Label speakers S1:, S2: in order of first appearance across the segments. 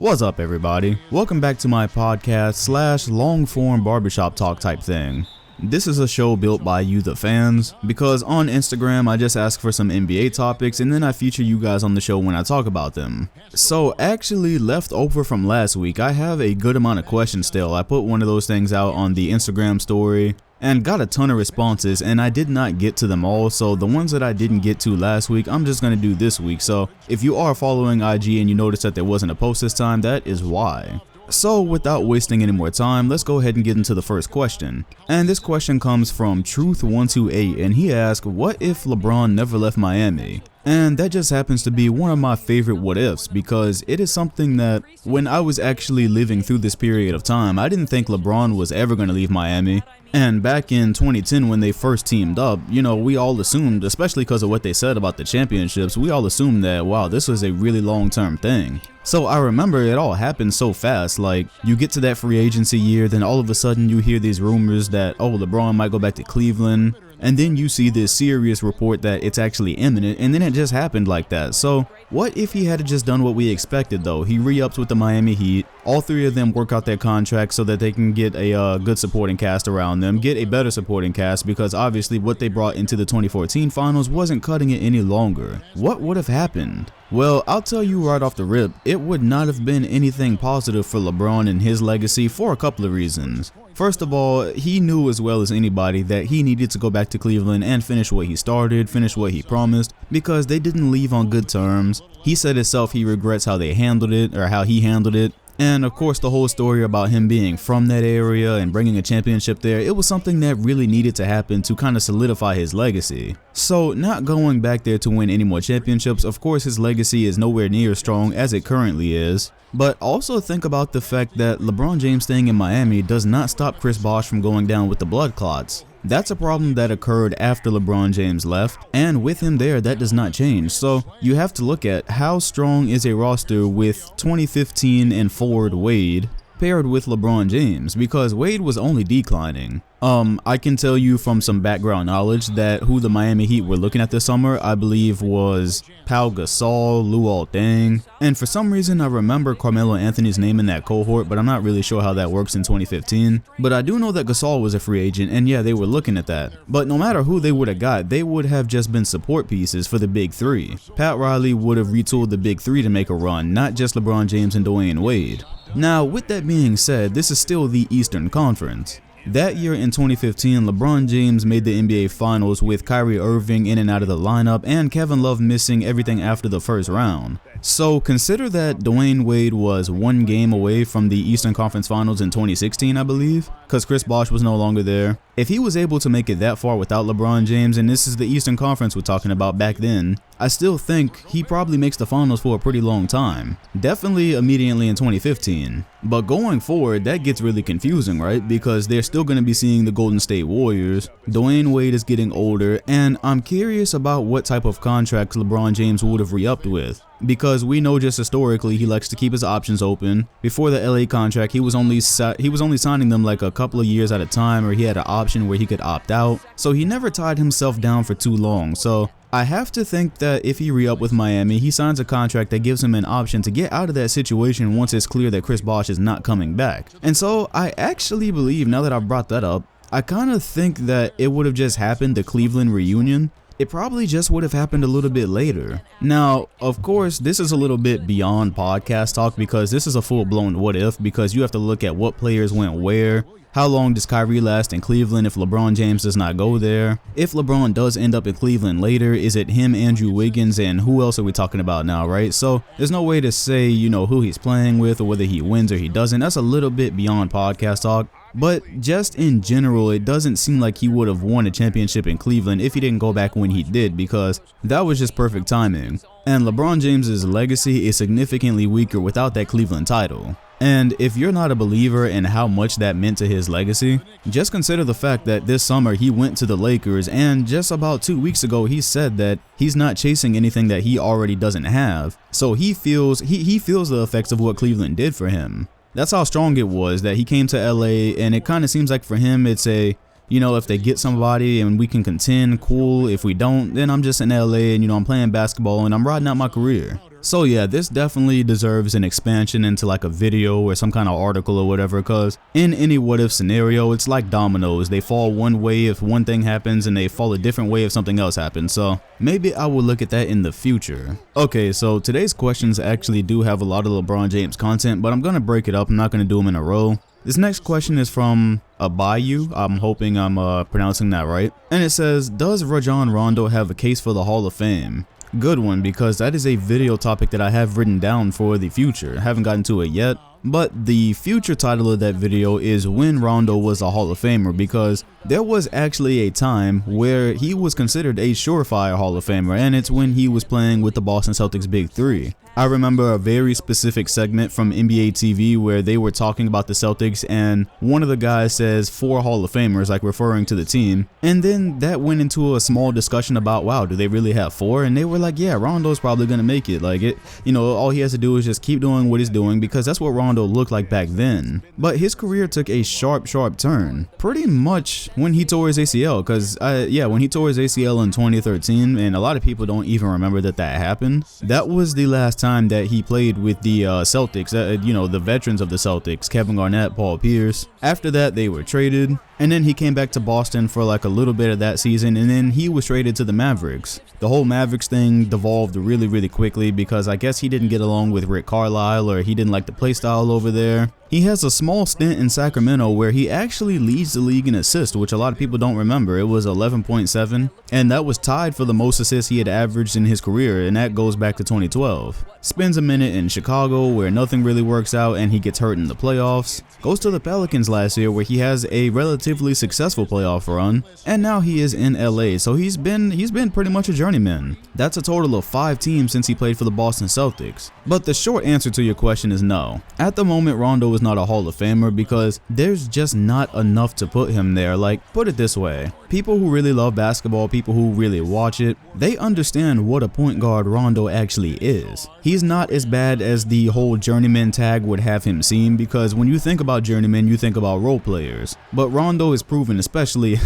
S1: What's up, everybody? Welcome back to my podcast / long form barbershop talk type thing. This is a show built by you, the fans, because on Instagram I just ask for some NBA topics and then I feature you guys on the show when I talk about them. So actually, left over from last week, I have a good amount of questions still. I put one of those things out on the Instagram story and got a ton of responses, and I did not get to them all, so the ones that I didn't get to last week, I'm just going to do this week. So if you are following IG and you notice that there wasn't a post this time, that is why. So without wasting any more time, let's go ahead and get into the first question. And this question comes from Truth128, and he asked, what if LeBron never left Miami? And that just happens to be one of my favorite what ifs, because it is something that when I was actually living through this period of time, I didn't think LeBron was ever going to leave Miami. And back in 2010 when they first teamed up, we all assumed, especially because of what they said about the championships, we all assumed that, wow, this was a really long-term thing. So I remember it all happened so fast. Like, you get to that free agency year, then all of a sudden you hear these rumors that, oh, LeBron might go back to Cleveland. And then you see this serious report that it's actually imminent, and then it just happened like that. So what if he had just done what we expected though? He re-ups with the Miami Heat. All three of them work out their contracts so that they can get a good supporting cast around them, get a better supporting cast, because obviously what they brought into the 2014 finals wasn't cutting it any longer. What would have happened? Well, I'll tell you right off the rip, it would not have been anything positive for LeBron and his legacy for a couple of reasons. First of all, he knew as well as anybody that he needed to go back to Cleveland and finish what he started, finish what he promised, because they didn't leave on good terms. He said himself he regrets how they handled it, or how he handled it. And of course, the whole story about him being from that area and bringing a championship there, it was something that really needed to happen to kind of solidify his legacy. So not going back there to win any more championships, of course his legacy is nowhere near as strong as it currently is. But also think about the fact that LeBron James staying in Miami does not stop Chris Bosh from going down with the blood clots. That's a problem that occurred after LeBron James left, and with him there, that does not change. So you have to look at how strong is a roster with 2015 and forward Wade paired with LeBron James, because Wade was only declining. I can tell you from some background knowledge that who the Miami Heat were looking at this summer, I believe, was Pau Gasol, Luol Deng, and for some reason I remember Carmelo Anthony's name in that cohort, but I'm not really sure how that works in 2015. But I do know that Gasol was a free agent, and yeah, they were looking at that. But no matter who they would have got, they would have just been support pieces for the big three. Pat Riley would have retooled the big three to make a run, not just LeBron James and Dwayne Wade. Now, with that being said, this is still the Eastern Conference. That year in 2015, LeBron James made the NBA Finals with Kyrie Irving in and out of the lineup and Kevin Love missing everything after the first round. So consider that Dwayne Wade was one game away from the Eastern Conference Finals in 2016, I believe, because Chris Bosh was no longer there. If he was able to make it that far without LeBron James, and this is the Eastern Conference we're talking about back then, I still think he probably makes the finals for a pretty long time. Definitely immediately in 2015. But going forward, that gets really confusing, right? Because they're still going to be seeing the Golden State Warriors. Dwayne Wade is getting older, and I'm curious about what type of contracts LeBron James would have re-upped with. Because we know just historically he likes to keep his options open. Before the LA contract, he was only signing them like a couple of years at a time, or he had an option where he could opt out. So he never tied himself down for too long. So I have to think that if he re-up with Miami, he signs a contract that gives him an option to get out of that situation once it's clear that Chris Bosh is not coming back. And so I actually believe, now that I've brought that up, I kind of think that it would have just happened, the Cleveland reunion. It probably just would have happened a little bit later. Now, of course, this is a little bit beyond podcast talk, because this is a full-blown what if, because you have to look at what players went where. How long does Kyrie last in Cleveland if LeBron James does not go there? If LeBron does end up in Cleveland later, is it him, Andrew Wiggins, and who else are we talking about now, right? So there's no way to say, who he's playing with or whether he wins or he doesn't. That's a little bit beyond podcast talk. But just in general, it doesn't seem like he would have won a championship in Cleveland if he didn't go back when he did, because that was just perfect timing. And LeBron James's legacy is significantly weaker without that Cleveland title. And if you're not a believer in how much that meant to his legacy, just consider the fact that this summer he went to the Lakers, and just about 2 weeks ago he said that he's not chasing anything that he already doesn't have. So he feels the effects of what Cleveland did for him. That's how strong it was that he came to LA, and it kind of seems like for him it's a You know, if they get somebody and we can contend, cool. If we don't, then I'm just in LA and, you know, I'm playing basketball and I'm riding out my career. So yeah, this definitely deserves an expansion into like a video or some kind of article or whatever, because in any what if scenario, it's like dominoes. They fall one way if one thing happens and they fall a different way if something else happens. So maybe I will look at that in the future. Okay, so today's questions actually do have a lot of LeBron James content, but I'm going to break it up. I'm not going to do them in a row. This next question is from Bayou. I'm hoping I'm pronouncing that right. And it says, does Rajon Rondo have a case for the Hall of Fame? Good one, because that is a video topic that I have written down for the future. I haven't gotten to it yet, but the future title of that video is when Rondo was a Hall of Famer, because there was actually a time where he was considered a surefire Hall of Famer, and it's when he was playing with the Boston Celtics Big Three. I remember a very specific segment from NBA TV where they were talking about the Celtics, and one of the guys says 4 Hall of Famers, like referring to the team. And then that went into a small discussion about, wow, do they really have 4? And they were like, yeah, Rondo's probably going to make it. Like, it, you know, all he has to do is just keep doing what he's doing, because that's what Rondo looked like back then. But his career took a sharp turn pretty much when he tore his ACL, because when he tore his ACL in 2013, and a lot of people don't even remember that happened. That was the last time that he played with the Celtics, you know, the veterans of the Celtics, Kevin Durant, Paul Pierce. After that, they were traded, and then he came back to Boston for like a little bit of that season, and then he was traded to the Mavericks. The whole Mavericks thing devolved really quickly because I guess he didn't get along with Rick Carlisle, or he didn't like the play style over there. He has a small stint in Sacramento where he actually leads the league in assists, which a lot of people don't remember. It was 11.7, and that was tied for the most assists he had averaged in his career, and that goes back to 2012. Spends a minute in Chicago where nothing really works out and he gets hurt in the playoffs. Goes to the Pelicans last year where he has a relatively successful playoff run, and now he is in LA, so he's been pretty much a journeyman. That's a total of 5 teams since he played for the Boston Celtics. But the short answer to your question is no. At the moment, Rondo is not a Hall of Famer because there's just not enough to put him there. Like, put it this way, people who really love basketball, people who really watch it, they understand what a point guard Rondo actually is. He's not as bad as the whole journeyman tag would have him seem, because when you think about journeyman, you think about role players. But Rondo is proven, especially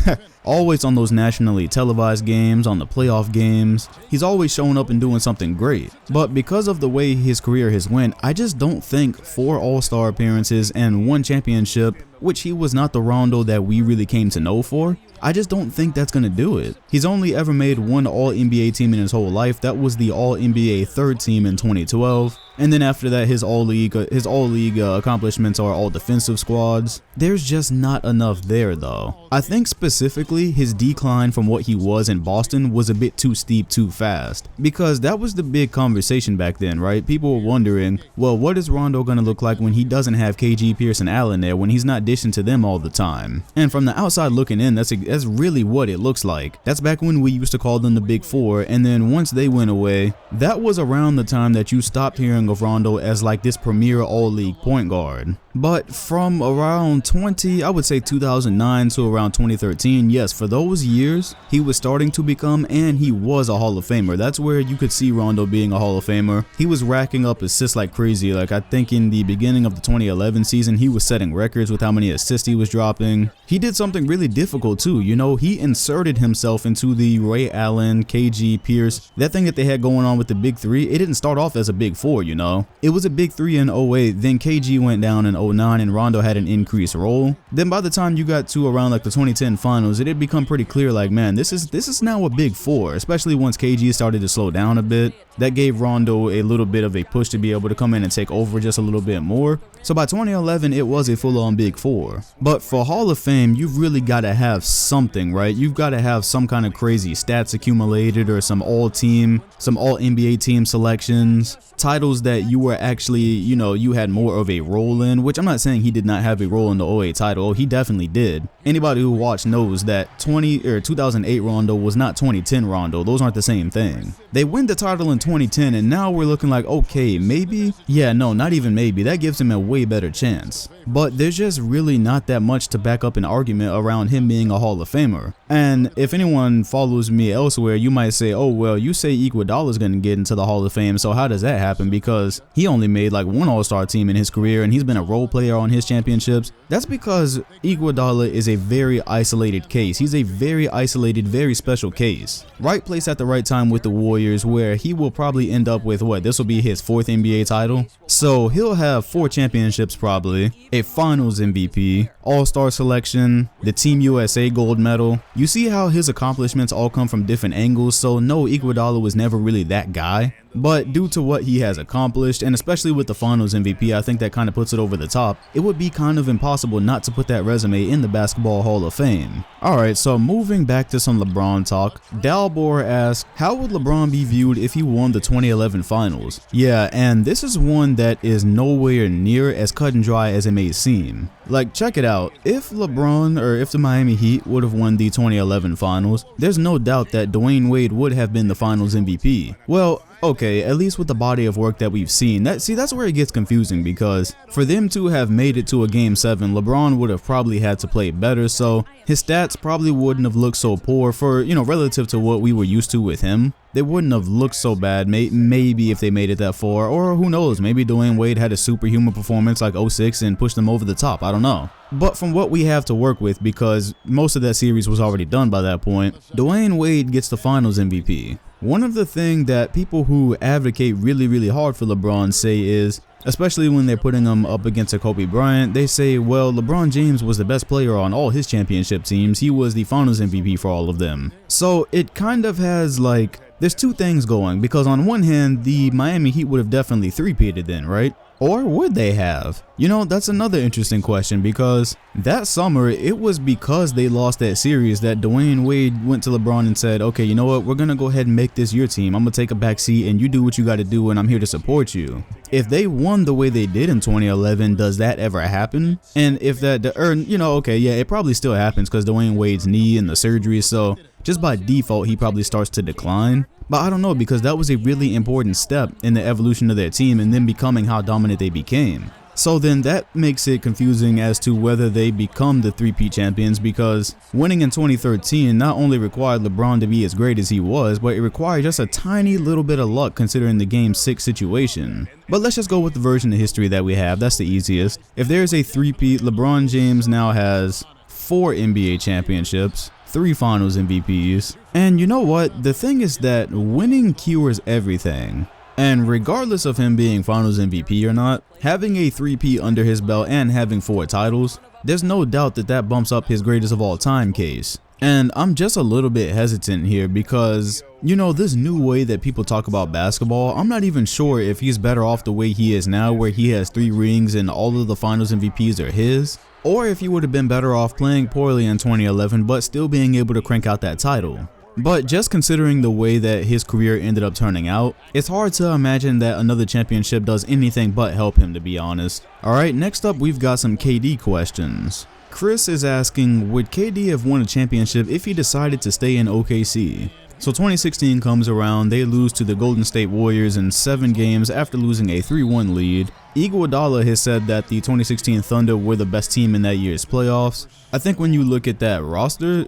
S1: always on those nationally televised games, on the playoff games, he's always showing up and doing something great. But because of the way his career has went, I just don't think 4 All-Star appearances and 1 championship, which he was not the Rondo that we really came to know for, I just don't think that's going to do it. He's only ever made 1 All-NBA team in his whole life. That was the All-NBA third team in 2012. And then after that, his all-league accomplishments are all defensive squads. There's just not enough there, though. I think specifically his decline from what he was in Boston was a bit too steep too fast, because that was the big conversation back then, right? People were wondering, well, what is Rondo going to look like when he doesn't have KG, Pierce, and Allen there, when he's not dishing to them all the time? And from the outside looking in, that's really what it looks like. That's back when we used to call them the Big Four, and then once they went away, that was around the time that you stopped hearing of Rondo as like this premier all-league point guard. But from around 2009 to around 2013, yes, for those years, he was starting to become, and he was a Hall of Famer. That's where you could see Rondo being a Hall of Famer. He was racking up assists like crazy. Like, I think in the beginning of the 2011 season, he was setting records with how many assists he was dropping. He did something really difficult too, you know, he inserted himself into the Ray Allen, KG, Pierce, that thing that they had going on with the Big Three. It didn't start off as a Big Four, you know. It was a Big Three in 08, then KG went down in 09 and Rondo had an increased role. Then by the time you got to around like the 2010 finals, it had become pretty clear like, man, this is now a Big Four, especially once KG started to slow down a bit. That gave Rondo a little bit of a push to be able to come in and take over just a little bit more. So by 2011, it was a full-on Big Four. But for Hall of Fame, you've really got to have something, right? You've got to have some kind of crazy stats accumulated, or some all-NBA team selections, titles that you were actually, you know, you had more of a role in, which I'm not saying he did not have a role in the 08 title. He definitely did. Anybody who watched knows that 2008 Rondo was not 2010 Rondo. Those aren't the same thing. They win the title in 2010, and now we're looking like, okay, maybe? Yeah, no, not even maybe. That gives him a way better chance. But there's just really not that much to back up an argument around him being a Hall of Famer. And if anyone follows me elsewhere, you might say, oh, well, you say Iguodala's going to get into the Hall of Fame, so how does that happen? Because he only made like 1 All-Star team in his career, and he's been a role player on his championships. That's because Iguodala is a a very isolated case. He's a very isolated, very special case. Right place at the right time with the Warriors, where he will probably end up with this will be his 4th NBA title. So he'll have 4 championships probably, a finals MVP, all-star selection, the Team USA gold medal. You see how his accomplishments all come from different angles, so no, Iguodala was never really that guy. But due to what he has accomplished, and especially with the finals MVP, I think that kind of puts it over the top. It would be kind of impossible not to put that resume in the Basketball Hall of Fame. Alright, so moving back to some LeBron talk, Dalbor asks, how would LeBron be viewed if he won the 2011 finals? Yeah, and this is one that is nowhere near as cut and dry as it may seem. Like, check it out. If LeBron, or if the Miami Heat would have won the 2011 finals, there's no doubt that Dwayne Wade would have been the finals MVP. Well, okay, at least with the body of work that we've seen. That's where it gets confusing, because for them to have made it to a Game 7, LeBron would have probably had to play better, so his stats probably wouldn't have looked so poor for, relative to what we were used to with him. They wouldn't have looked so bad, maybe if they made it that far, or who knows, maybe Dwayne Wade had a superhuman performance like 06 and pushed them over the top, I don't know. But from what we have to work with, because most of that series was already done by that point, Dwayne Wade gets the finals MVP. One of the things that people who advocate really hard for LeBron say is, especially when they're putting him up against a Kobe Bryant, they say, well, LeBron James was the best player on all his championship teams. He was the finals MVP for all of them. So it kind of has there's two things going, because on one hand, the Miami Heat would have definitely three-peated then, right? Or would they have? That's another interesting question, because that summer, it was because they lost that series that Dwayne Wade went to LeBron and said, okay, you know what, we're going to go ahead and make this your team. I'm going to take a back seat and you do what you got to do, and I'm here to support you. If they won the way they did in 2011, does that ever happen? And if okay, yeah, it probably still happens because Dwayne Wade's knee and the surgery, so just by default, he probably starts to decline. But I don't know, because that was a really important step in the evolution of their team and then becoming how dominant they became. So then that makes it confusing as to whether they become the three-peat champions, because winning in 2013 not only required LeBron to be as great as he was, but it required just a tiny little bit of luck considering the Game 6 situation. But let's just go with the version of history that we have. That's the easiest. If there's a three-peat, LeBron James now has 4 NBA championships, 3 finals MVPs. And you know what? The thing is that winning cures everything. And regardless of him being finals MVP or not, having a 3-peat under his belt and having 4 titles, there's no doubt that that bumps up his greatest of all time case. And I'm just a little bit hesitant here because, this new way that people talk about basketball, I'm not even sure if he's better off the way he is now, where he has 3 rings and all of the finals MVPs are his, or if he would have been better off playing poorly in 2011 but still being able to crank out that title. But just considering the way that his career ended up turning out, it's hard to imagine that another championship does anything but help him, to be honest. Alright, next up we've got some KD questions. Chris is asking, would KD have won a championship if he decided to stay in OKC? So 2016 comes around, they lose to the Golden State Warriors in 7 games after losing a 3-1 lead. Iguodala has said that the 2016 Thunder were the best team in that year's playoffs. I think when you look at that roster,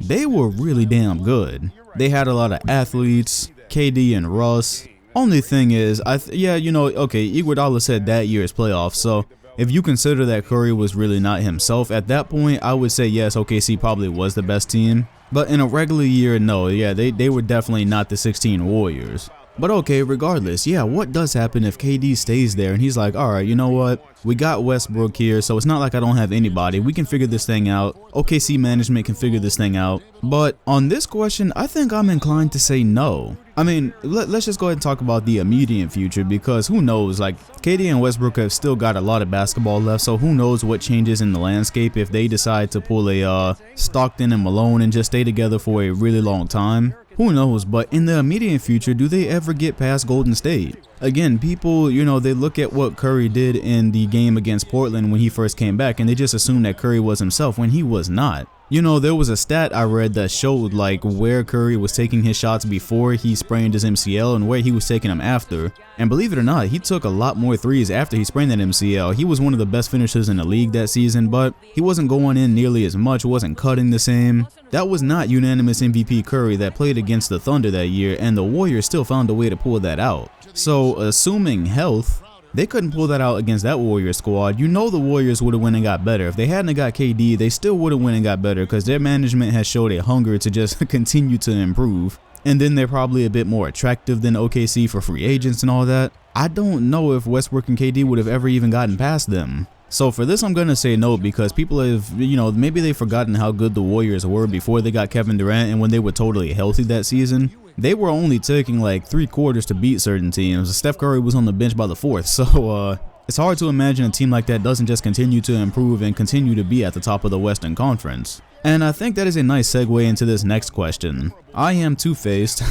S1: they were really damn good. They had a lot of athletes, KD and Russ. Only thing is, Iguodala said that year's playoffs, so if you consider that Curry was really not himself, at that point, I would say yes, OKC probably was the best team. But in a regular year, no, they were definitely not the 16 Warriors. But okay, regardless, what does happen if KD stays there and he's like, alright, you know what? We got Westbrook here, so it's not like I don't have anybody. We can figure this thing out. OKC management can figure this thing out. But on this question, I think I'm inclined to say no. I mean, let's just go ahead and talk about the immediate future, because who knows, KD and Westbrook have still got a lot of basketball left, so who knows what changes in the landscape if they decide to pull a Stockton and Malone and just stay together for a really long time. Who knows, but in the immediate future, do they ever get past Golden State? Again, people, they look at what Curry did in the game against Portland when he first came back, and they just assume that Curry was himself when he was not. There was a stat I read that showed where Curry was taking his shots before he sprained his MCL and where he was taking them after. And believe it or not, he took a lot more threes after he sprained that MCL. He was one of the best finishers in the league that season, but he wasn't going in nearly as much, wasn't cutting the same. That was not unanimous MVP Curry that played against the Thunder that year, and the Warriors still found a way to pull that out. So assuming health, They couldn't pull that out against that Warriors squad. You know the Warriors would have went and got better. If they hadn't got KD, they still would have went and got better because their management has showed a hunger to just continue to improve. And then they're probably a bit more attractive than OKC for free agents and all that. I don't know if Westbrook and KD would have ever even gotten past them. So for this, I'm going to say no, because people have, maybe they've forgotten how good the Warriors were before they got Kevin Durant, and when they were totally healthy that season. They were only taking like 3 quarters to beat certain teams. Steph Curry was on the bench by the 4th, so it's hard to imagine a team like that doesn't just continue to improve and continue to be at the top of the Western Conference. And I think that is a nice segue into this next question. I am two-faced.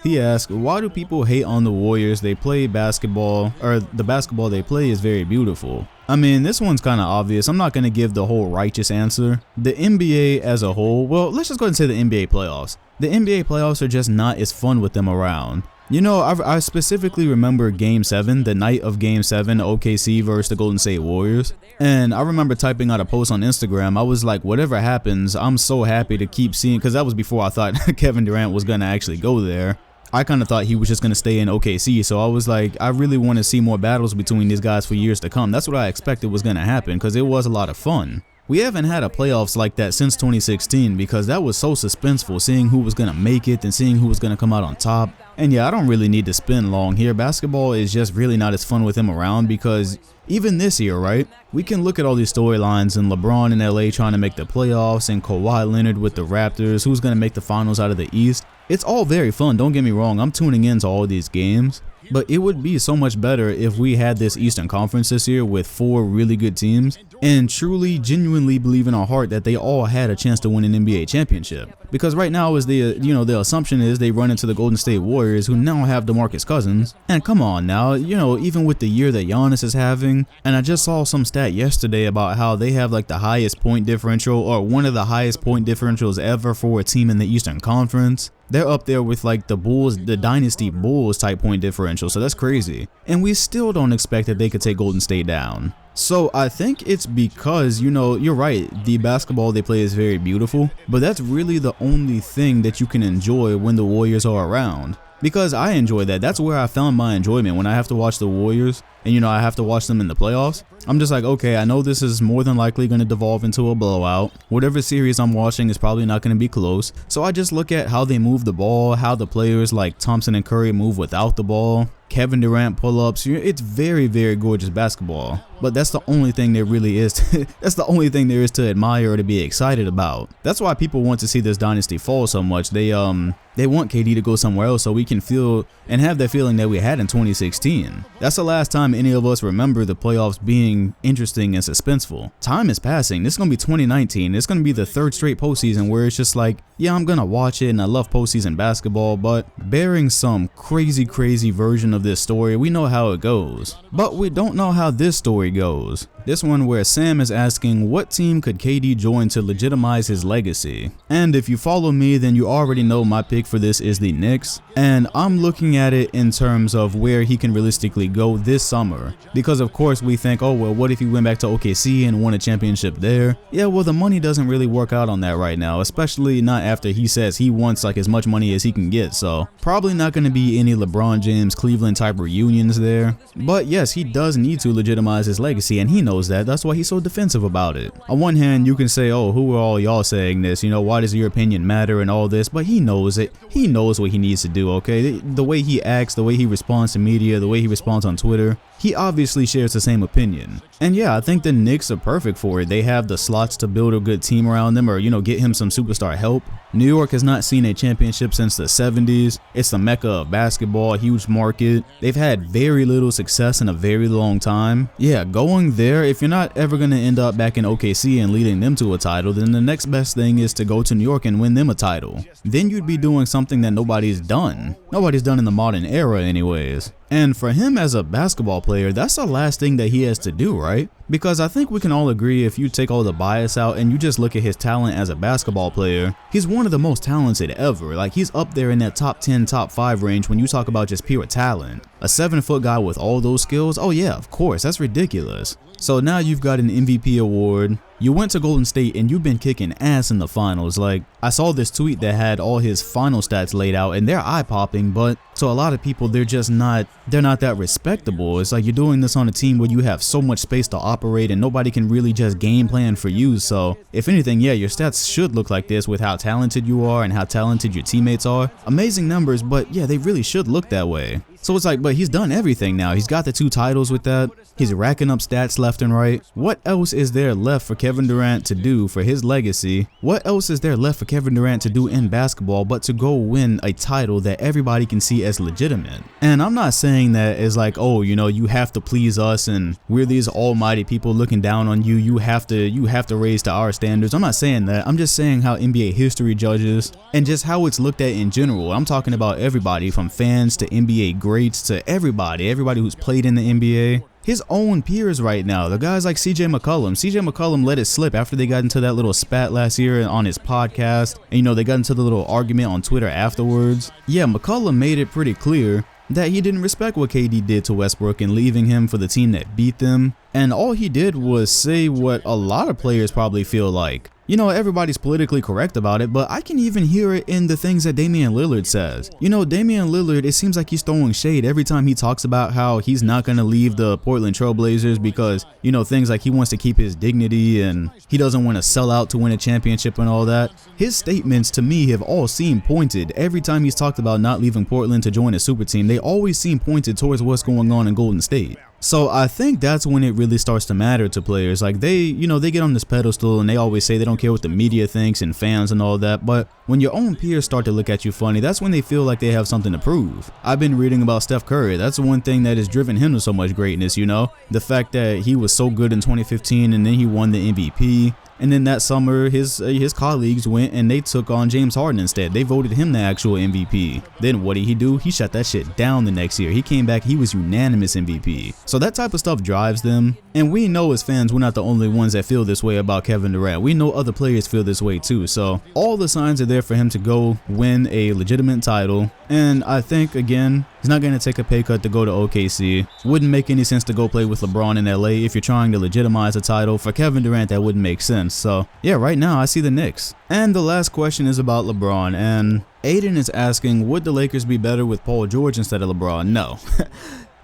S1: He asked, why do people hate on the Warriors? They play basketball, or the basketball they play is very beautiful. I mean, this one's kind of obvious. I'm not going to give the whole righteous answer. The NBA as a whole, well, let's just go ahead and say the NBA playoffs. The NBA playoffs are just not as fun with them around. I specifically remember Game 7, the night of Game 7, OKC versus the Golden State Warriors. And I remember typing out a post on Instagram. I was like, whatever happens, I'm so happy to keep seeing, because that was before I thought Kevin Durant was going to actually go there. I kind of thought he was just going to stay in OKC, so I was like, I really want to see more battles between these guys for years to come. That's what I expected was going to happen, because it was a lot of fun. We haven't had a playoffs like that since 2016, because that was so suspenseful, seeing who was going to make it and seeing who was going to come out on top. And yeah, I don't really need to spin long here. Basketball is just really not as fun with him around, because even this year, right, we can look at all these storylines and LeBron in LA trying to make the playoffs and Kawhi Leonard with the Raptors, who's going to make the finals out of the East. It's all very fun, don't get me wrong, I'm tuning into all these games, but it would be so much better if we had this Eastern Conference this year with 4 really good teams and truly, genuinely believe in our heart that they all had a chance to win an NBA championship. Because right now is the assumption is they run into the Golden State Warriors, who now have DeMarcus Cousins. And come on now, even with the year that Giannis is having, and I just saw some stat yesterday about how they have like the highest point differential, or one of the highest point differentials ever for a team in the Eastern Conference. They're up there with like the Bulls, the Dynasty Bulls type point differential, so that's crazy. And we still don't expect that they could take Golden State down. So I think it's because, you're right, the basketball they play is very beautiful, but that's really the only thing that you can enjoy when the Warriors are around. Because I enjoy that. That's where I found my enjoyment, when I have to watch the Warriors and I have to watch them in the playoffs. I'm just like, okay, I know this is more than likely going to devolve into a blowout. Whatever series I'm watching is probably not going to be close. So I just look at how they move the ball, how the players like Thompson and Curry move without the ball, Kevin Durant pull-ups. It's very, very gorgeous basketball. But that's the only thing there really is. That's the only thing there is to admire or to be excited about. That's why people want to see this dynasty fall so much. They want KD to go somewhere else so we can feel and have that feeling that we had in 2016. That's the last time any of us remember the playoffs being interesting and suspenseful. Time is passing. This is going to be 2019. It's going to be the 3rd straight postseason where it's just like, yeah, I'm going to watch it and I love postseason basketball, but bearing some crazy version of this story, we know how it goes. But we don't know how this story goes. This one where Sam is asking, what team could KD join to legitimize his legacy? And if you follow me, then you already know my pick for this is the Knicks. And I'm looking at it in terms of where he can realistically go this summer. Because of course we think, oh well, what if he went back to OKC and won a championship there? Yeah, well, the money doesn't really work out on that right now, especially not after he says he wants like as much money as he can get. So probably not going to be any LeBron James Cleveland type reunions there. But yes, he does need to legitimize his legacy, and he knows that. That's why he's so defensive about it. On one hand, you can say, oh, who are all y'all saying this? Why does your opinion matter and all this? But he knows it. He knows what he needs to do, okay? The way he acts, the way he responds to media, the way he responds on Twitter, he obviously shares the same opinion. And yeah, I think the Knicks are perfect for it. They have the slots to build a good team around them, or, get him some superstar help. New York has not seen a championship since the 70s. It's the mecca of basketball, a huge market. They've had very little success in a very long time. Yeah, going there, if you're not ever going to end up back in OKC and leading them to a title, then the next best thing is to go to New York and win them a title. Then you'd be doing something that nobody's done. Nobody's done in the modern era anyways. And for him as a basketball player, that's the last thing that he has to do, right? Because I think we can all agree, if you take all the bias out and you just look at his talent as a basketball player, he's one of the most talented ever. Like, he's up there in that top 10, top 5 range when you talk about just pure talent. A 7-foot guy with all those skills? Oh yeah, of course, that's ridiculous. So now you've got an MVP award, You went to Golden State and you've been kicking ass in the finals. Like, I saw this tweet that had all his final stats laid out and they're eye-popping, but to a lot of people, they're not that respectable. It's like you're doing this on a team where you have so much space to operate and nobody can really just game plan for you. So if anything, yeah, your stats should look like this with how talented you are and how talented your teammates are. Amazing numbers, but yeah, they really should look that way. So it's like, but he's done everything now. He's got the 2 titles with that. He's racking up stats left and right. What else is there left for Kevin Durant to do for his legacy? What else is there left for Kevin Durant to do in basketball but to go win a title that everybody can see as legitimate? And I'm not saying that it's like, oh, you know, you have to please us and we're these almighty people looking down on you. You have to raise to our standards. I'm not saying that. I'm just saying how NBA history judges and just how it's looked at in general. I'm talking about everybody from fans to NBA greats to everybody who's played in the NBA. His own peers right now, the guys like CJ McCollum let it slip after they got into that little spat last year on his podcast. And, you know, they got into the little argument on Twitter afterwards. Yeah, McCollum made it pretty clear that he didn't respect what KD did to Westbrook and leaving him for the team that beat them. And all he did was say what a lot of players probably feel like. You know, everybody's politically correct about it, but I can even hear it in the things that Damian Lillard says. You know, Damian Lillard, it seems like he's throwing shade every time he talks about how he's not going to leave the Portland Trailblazers because, you know, things like he wants to keep his dignity and he doesn't want to sell out to win a championship and all that. His statements to me have all seemed pointed. Every time he's talked about not leaving Portland to join a super team, they always seem pointed towards what's going on in Golden State. So I think that's when it really starts to matter to players. Like they get on this pedestal and they always say they don't care what the media thinks and fans and all that. But when your own peers start to look at you funny, that's when they feel like they have something to prove. I've been reading about Steph Curry. That's the one thing that has driven him to so much greatness, you know? The fact that he was so good in 2015 and then he won the MVP. And then that summer, his colleagues went and they took on James Harden instead. They voted him the actual MVP. Then what did he do? He shut that shit down the next year. He came back, he was unanimous MVP. So that type of stuff drives them. And we know as fans, we're not the only ones that feel this way about Kevin Durant. We know other players feel this way too. So all the signs are there for him to go win a legitimate title. And I think, again, he's not going to take a pay cut to go to OKC. Wouldn't make any sense to go play with LeBron in LA if you're trying to legitimize a title. For Kevin Durant, that wouldn't make sense. So yeah, right now I see the Knicks. And the last question is about LeBron. And Aiden is asking, would the Lakers be better with Paul George instead of LeBron? No.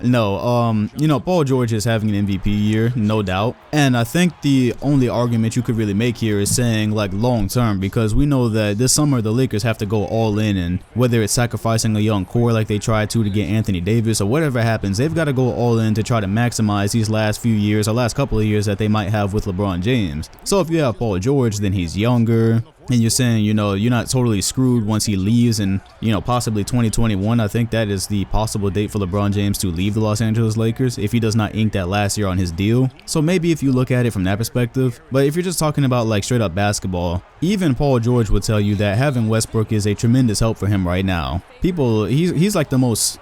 S1: No, you know, Paul George is having an MVP year, no doubt. And I think the only argument you could really make here is saying like long term, because we know that this summer the Lakers have to go all in, and whether it's sacrificing a young core like they tried to get Anthony Davis or whatever happens, they've got to go all in to try to maximize these last few years or last couple of years that they might have with LeBron James. So if you have Paul George, then he's younger. And you're saying, you know, you're not totally screwed once he leaves and, you know, possibly 2021. I think that is the possible date for LeBron James to leave the Los Angeles Lakers if he does not ink that last year on his deal. So maybe if you look at it from that perspective. But if you're just talking about like straight up basketball, even Paul George would tell you that having Westbrook is a tremendous help for him right now. People, he's like the most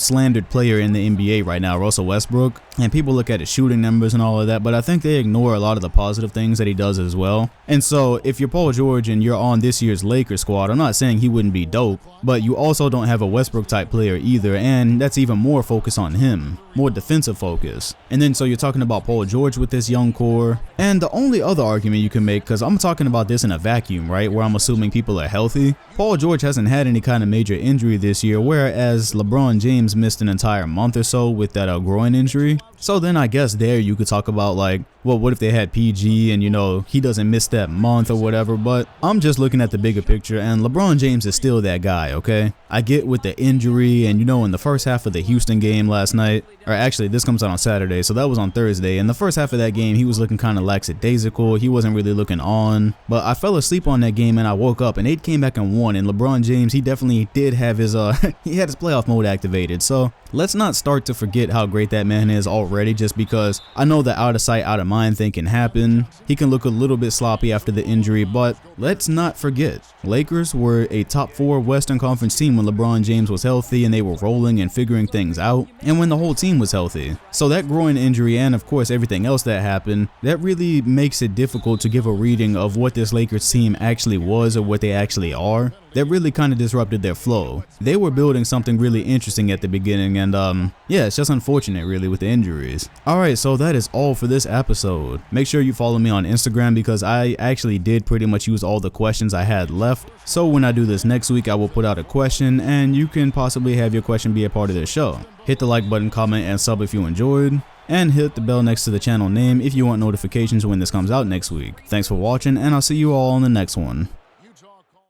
S1: slandered player in the NBA right now, Russell Westbrook. And people look at his shooting numbers and all of that, but I think they ignore a lot of the positive things that he does as well. And so if you're Paul George and you're on this year's Lakers squad, I'm not saying he wouldn't be dope, but you also don't have a Westbrook type player either, and that's even more focus on him, more defensive focus. And then so you're talking about Paul George with this young core. And the only other argument you can make, because I'm talking about this in a vacuum, right, where I'm assuming people are healthy, Paul George hasn't had any kind of major injury this year, whereas LeBron James missed an entire month or so with that groin injury. So then I guess there you could talk about like, well, what if they had PG and, you know, he doesn't miss that month or whatever. But I'm just looking at the bigger picture, and LeBron James is still that guy, okay? I get with the injury, and, you know, in the first half of the Houston game last night, or actually this comes out on Saturday, so that was on Thursday. In the first half of that game, he was looking kind of lackadaisical. He wasn't really looking on. But I fell asleep on that game and I woke up and they came back and won. And LeBron James, he definitely did have his he had his playoff mode activated. So let's not start to forget how great that man is already, just because I know that out of sight, out of mind thing can happen. He can look a little bit sloppy after the injury, but let's not forget, Lakers were a top 4 Western Conference team when LeBron James was healthy and they were rolling and figuring things out, and when the whole team was healthy. So that groin injury and of course everything else that happened, that really makes it difficult to give a reading of what this Lakers team actually was or what they actually are. that really kind of disrupted their flow. They were building something really interesting at the beginning, and yeah, it's just unfortunate really with the injuries. Alright, so that is all for this episode. Make sure you follow me on Instagram because I actually did pretty much use all the questions I had left. So when I do this next week, I will put out a question and you can possibly have your question be a part of the show. Hit the like button, comment, and sub if you enjoyed. And hit the bell next to the channel name if you want notifications when this comes out next week. Thanks for watching, and I'll see you all on the next one.